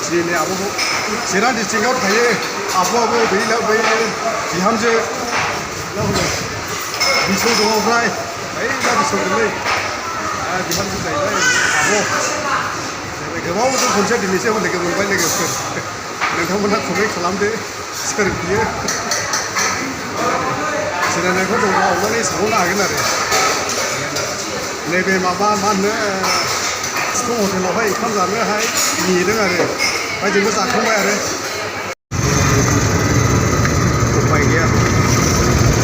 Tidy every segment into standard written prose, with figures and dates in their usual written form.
डिस्ट्रिक्टनि आब'खौ चिरां डिस्ट्रिक्टआव थायो आब'आबो बै बिहामजो बिसौ दङ ओमफ्राय ओइला बिसौ गोरलै बिहामजो जाहैबाय आब' गोबावजों खनसे दिनैसो लोगो मोनबाय लोगोफोर नोंथांमोनहा कमेन्ट खालामदो सोर बियो सिनायनायखौ दंबा अननानै सोंहरनो हागोन आरो नैबे माबा मा होनो सिफुं हटेलावहाय ओंखाम जानोहाय नेदों आरो ओमफ्राय जोंबो जाखांबाय आरो उफाय गैया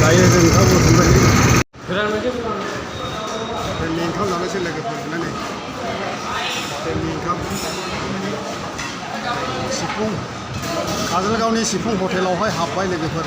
दायो जों ओंखाम बुथुमबाय हटेलनि ओंखाम जानोसै लोगोफोर बिनानै हटेलनि ओंखाम सिफुं काजलगावनि सिफुं हटेलावहाय हाबबाय लोगोफोर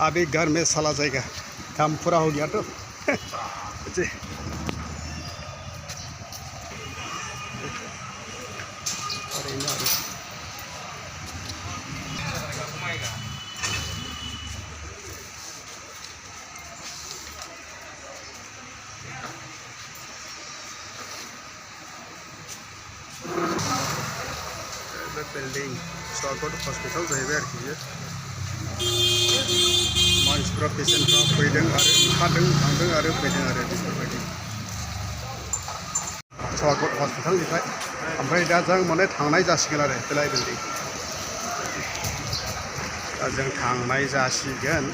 अभी घर में साला जाएगा काम पूरा हो गया तो जी बिल्डिंग स्वागत हॉस्पिटल जाहैबाय आरोखि मानसिफ्रा पेसेन्टफ्रा फैदों आरो ओंखारदों थांदों आरो फैदों आरो बेफोरबायदि स्वागत हॉस्पिटलनिफ्राय ओमफ्राय दा जों माने थांनाय जासिगोन आरो बेलाय बिल्डिं दा जों थांनाय जासिगोन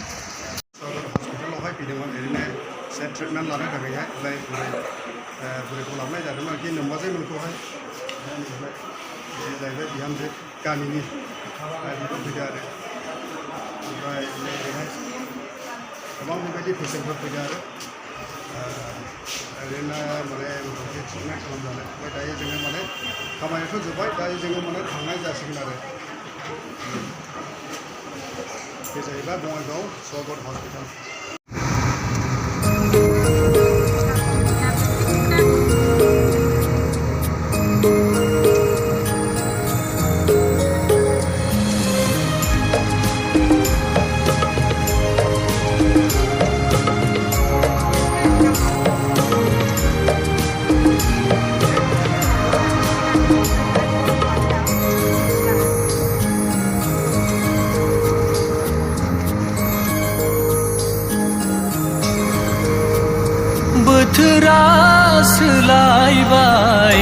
स्वागत हॉस्पिटलावहाय फैदोंमोन ओरैनो एसे ट्रिटमेन्ट लानो थाखायहाय बुरैखौ लाबोनाय जादोंमोन आरोखि नोमबाजैमोनखौहाय बे जाहैबाय बिहामजो गामिनि बेखौ फैदों आरो ओमफ्राय नैबेहाय गोबां बेबायदि पेसेन्टफोर फैदों आरो ओरैनो माने मोनसे ट्रिटमेन्ट खालामजानो ओमफ्राय दायो जोङो माने खामानियाथ' जोब्बाय दायो जोङो माने थांनाय जासिगोन आरो बे जाहैबाय बङाइगाव स्वागत हस्पिटाल बोथोरा सोलायबाय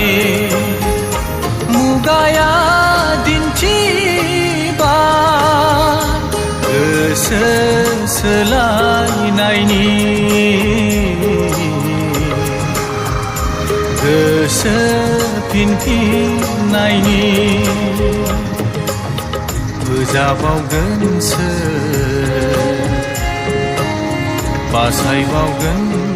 मुगाया दिन्थिबाय गोसो सोलायनायनि गोसो फिनफिननायनि होजाबावगोन सोर बासायबावगोन